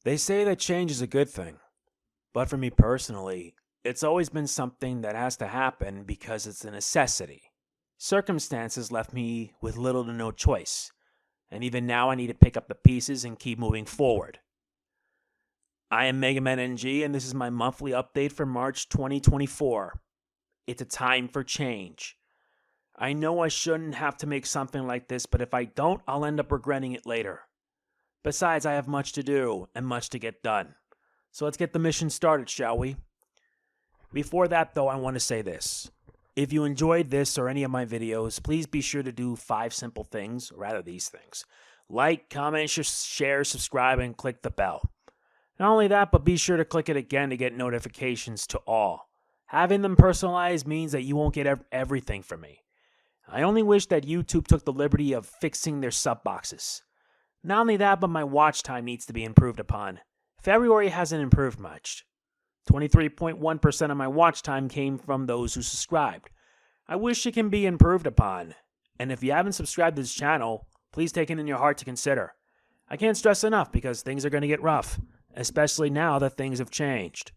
They say that change is a good thing, but for me personally, it's always been something that has to happen because it's a necessity. Circumstances left me with little to no choice, and even now I need to pick up the pieces and keep moving forward. I am MegamanNG, and this is my monthly update for March 2024. It's a time for change. I know I shouldn't have to make something like this, but if I don't, I'll end up regretting it later. Besides, I have much to do and much to get done. So let's get the mission started, shall we? Before that, though, I want to say this. If you enjoyed this or any of my videos, please be sure to do 5 simple things, or rather these things. Like, comment, share, subscribe, and click the bell. Not only that, but be sure to click it again to get notifications to all. Having them personalized means that you won't get everything from me. I only wish that YouTube took the liberty of fixing their sub boxes. Not only that, but my watch time needs to be improved upon. February hasn't improved much. 23.1% of my watch time came from those who subscribed. I wish it can be improved upon. And if you haven't subscribed to this channel, please take it in your heart to consider. I can't stress enough because things are going to get rough, especially now that things have changed.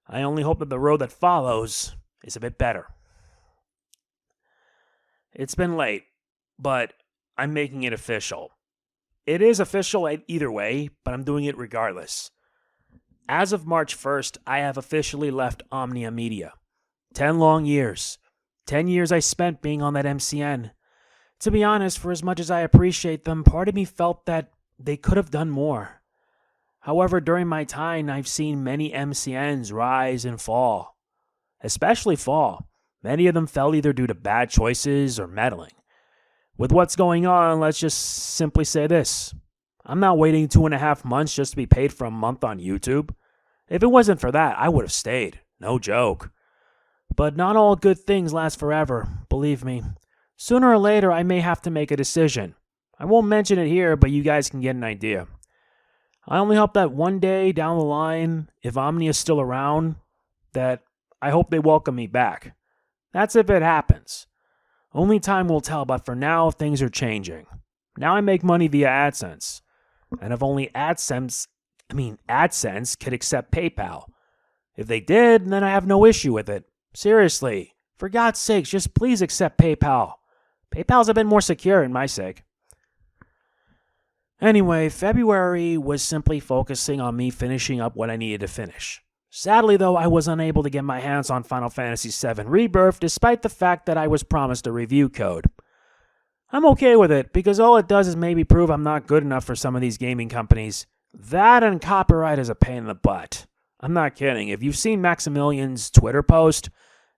I only hope that the road that follows is a bit better. It's been late, but I'm making it official. It is official either way, but I'm doing it regardless. As of March 1st, I have officially left Omnia Media. 10 long years. 10 years I spent being on that MCN. To be honest, for as much as I appreciate them, part of me felt that they could have done more. However, during my time, I've seen many MCNs rise and fall. Especially fall. Many of them fell either due to bad choices or meddling. With what's going on, let's just simply say this. I'm not waiting 2.5 months just to be paid for a month on YouTube. If it wasn't for that, I would have stayed. No joke. But not all good things last forever, believe me. Sooner or later, I may have to make a decision. I won't mention it here, but you guys can get an idea. I only hope that one day down the line, if Omnia is still around, that I hope they welcome me back. That's if it happens. Only time will tell, but for now, things are changing. Now I make money via AdSense. And if only AdSense could accept PayPal. If they did, then I have no issue with it. Seriously, for God's sakes, just please accept PayPal. PayPal's a bit more secure in my sake. Anyway, February was simply focusing on me finishing up what I needed to finish. Sadly, though, I was unable to get my hands on Final Fantasy VII Rebirth despite the fact that I was promised a review code. I'm okay with it because all it does is maybe prove I'm not good enough for some of these gaming companies. That and copyright is a pain in the butt. I'm not kidding. If you've seen Maximilian's Twitter post,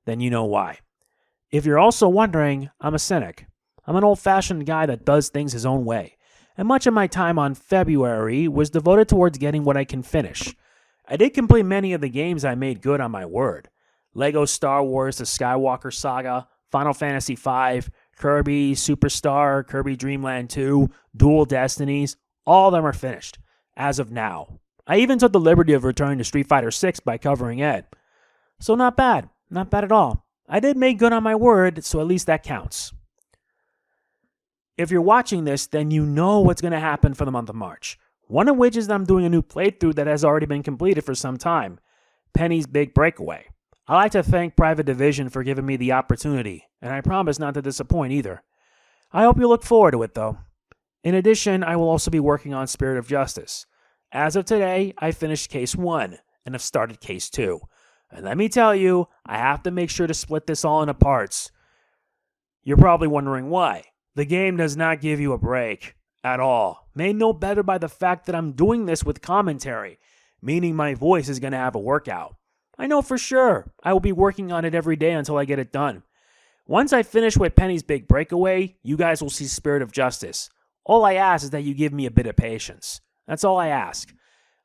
then you know why. If you're also wondering, I'm a cynic. I'm an old-fashioned guy that does things his own way. And much of my time on February was devoted towards getting what I can finish. I did complete many of the games I made good on my word. Lego Star Wars The Skywalker Saga, Final Fantasy V, Kirby Superstar, Kirby Dream Land 2, Dual Destinies, all of them are finished, as of now. I even took the liberty of returning to Street Fighter 6 by covering it. So not bad at all. I did make good on my word, so at least that counts. If you're watching this, then you know what's going to happen for the month of March. One of which is that I'm doing a new playthrough that has already been completed for some time. Penny's Big Breakaway. I'd like to thank Private Division for giving me the opportunity, and I promise not to disappoint either. I hope you look forward to it, though. In addition, I will also be working on Spirit of Justice. As of today, I finished Case 1, and have started Case 2. And let me tell you, I have to make sure to split this all into parts. You're probably wondering why. The game does not give you a break. At all. Made no better by the fact that I'm doing this with commentary, meaning my voice is going to have a workout. I know for sure. I will be working on it every day until I get it done. Once I finish with Penny's Big Breakaway, you guys will see Spirit of Justice. All I ask is that you give me a bit of patience. That's all I ask.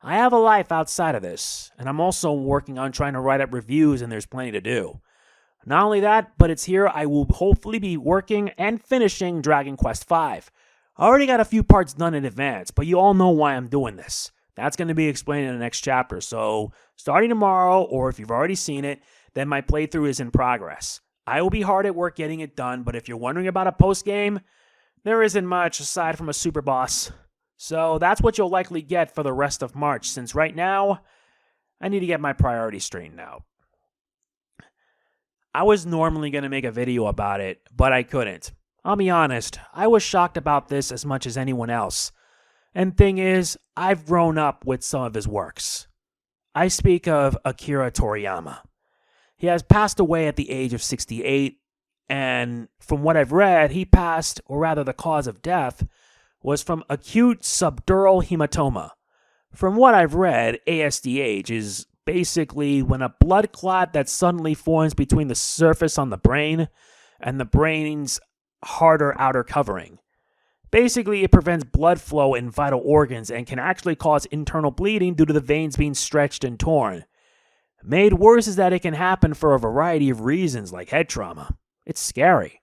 I have a life outside of this, and I'm also working on trying to write up reviews, and there's plenty to do. Not only that, but it's here I will hopefully be working and finishing Dragon Quest V. I already got a few parts done in advance, but you all know why I'm doing this. That's going to be explained in the next chapter, so starting tomorrow, or if you've already seen it, then my playthrough is in progress. I will be hard at work getting it done, but if you're wondering about a post-game, there isn't much aside from a super boss. So that's what you'll likely get for the rest of March, since right now, I need to get my priorities straightened out. I was normally going to make a video about it, but I couldn't. I'll be honest, I was shocked about this as much as anyone else. And thing is, I've grown up with some of his works. I speak of Akira Toriyama. He has passed away at the age of 68, and from what I've read, he passed, or rather the cause of death, was from acute subdural hematoma. From what I've read, ASDH is basically when a blood clot that suddenly forms between the surface on the brain and the brain's harder outer covering. Basically, it prevents blood flow in vital organs and can actually cause internal bleeding due to the veins being stretched and torn. Made worse is that it can happen for a variety of reasons, like head trauma. It's scary.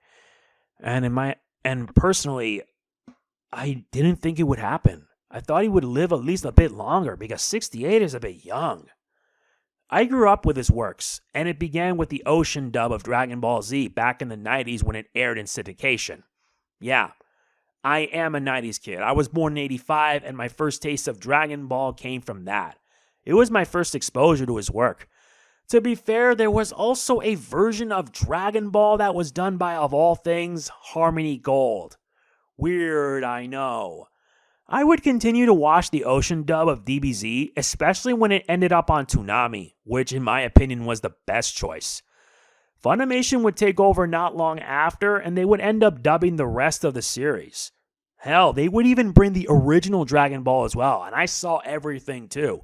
And personally, I didn't think it would happen. I thought he would live at least a bit longer because 68 is a bit young. I grew up with his works, and it began with the Ocean dub of Dragon Ball Z back in the 90s when it aired in syndication. Yeah, I am a 90s kid. I was born in 85, and my first taste of Dragon Ball came from that. It was my first exposure to his work. To be fair, there was also a version of Dragon Ball that was done by, of all things, Harmony Gold. Weird, I know. I would continue to watch the Ocean dub of DBZ, especially when it ended up on Toonami, which in my opinion was the best choice. Funimation would take over not long after, and they would end up dubbing the rest of the series. Hell, they would even bring the original Dragon Ball as well, and I saw everything too.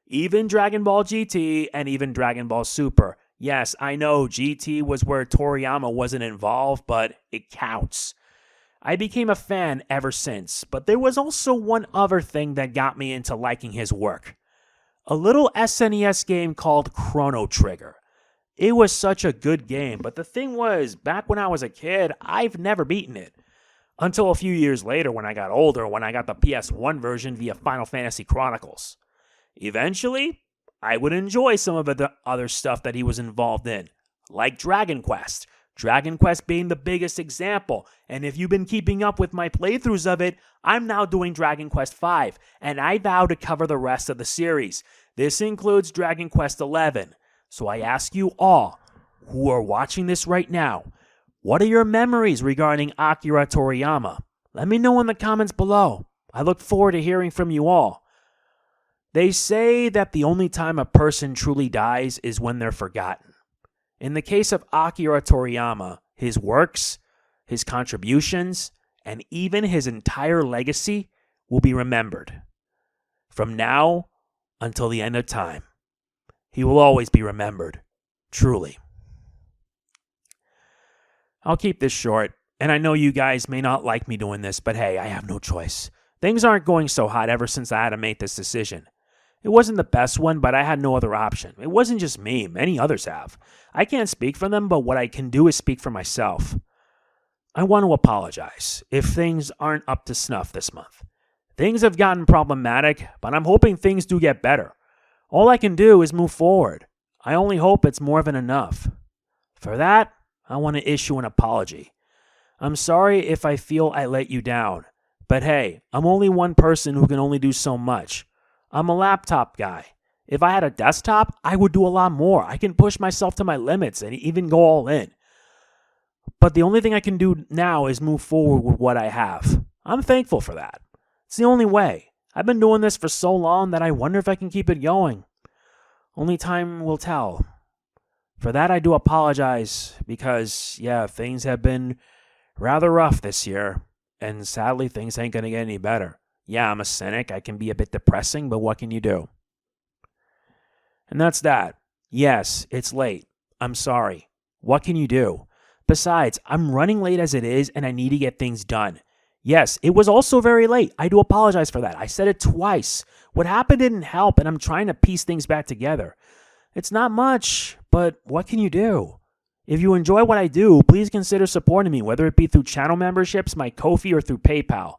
Even Dragon Ball GT and even Dragon Ball Super. Yes, I know GT was where Toriyama wasn't involved, but it counts. I became a fan ever since, but there was also one other thing that got me into liking his work. A little SNES game called Chrono Trigger. It was such a good game, but the thing was, back when I was a kid, I've never beaten it. Until a few years later when I got older, when I got the PS1 version via Final Fantasy Chronicles. Eventually, I would enjoy some of the other stuff that he was involved in, like Dragon Quest. Dragon Quest being the biggest example, and if you've been keeping up with my playthroughs of it, I'm now doing Dragon Quest V, and I vow to cover the rest of the series. This includes Dragon Quest XI. So I ask you all, who are watching this right now, what are your memories regarding Akira Toriyama? Let me know in the comments below. I look forward to hearing from you all. They say that the only time a person truly dies is when they're forgotten. In the case of Akira Toriyama, his works, his contributions, and even his entire legacy will be remembered. From now until the end of time, he will always be remembered, truly. I'll keep this short, and I know you guys may not like me doing this, but hey, I have no choice. Things aren't going so hot ever since I had to make this decision. It wasn't the best one, but I had no other option. It wasn't just me, many others have. I can't speak for them, but what I can do is speak for myself. I want to apologize if things aren't up to snuff this month. Things have gotten problematic, but I'm hoping things do get better. All I can do is move forward. I only hope it's more than enough. For that, I want to issue an apology. I'm sorry if I feel I let you down, but hey, I'm only one person who can only do so much. I'm a laptop guy. If I had a desktop, I would do a lot more. I can push myself to my limits and even go all in. But the only thing I can do now is move forward with what I have. I'm thankful for that. It's the only way. I've been doing this for so long that I wonder if I can keep it going. Only time will tell. For that, I do apologize because, yeah, things have been rather rough this year. And sadly, things ain't going to get any better. Yeah, I'm a cynic. I can be a bit depressing, but what can you do? And that's that. Yes, it's late. I'm sorry. What can you do? Besides, I'm running late as it is, and I need to get things done. Yes, it was also very late. I do apologize for that. I said it twice. What happened didn't help, and I'm trying to piece things back together. It's not much, but what can you do? If you enjoy what I do, please consider supporting me, whether it be through channel memberships, my Ko-fi, or through PayPal.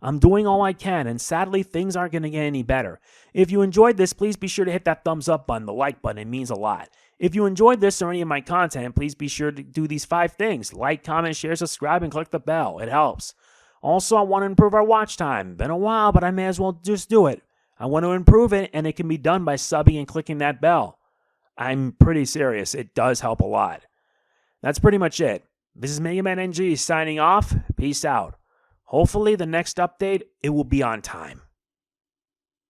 I'm doing all I can, and sadly, things aren't going to get any better. If you enjoyed this, please be sure to hit that thumbs up button, the like button. It means a lot. If you enjoyed this or any of my content, please be sure to do these 5 things. Like, comment, share, subscribe, and click the bell. It helps. Also, I want to improve our watch time. Been a while, but I may as well just do it. I want to improve it, and it can be done by subbing and clicking that bell. I'm pretty serious. It does help a lot. That's pretty much it. This is MegamanNG signing off. Peace out. Hopefully the next update, it will be on time.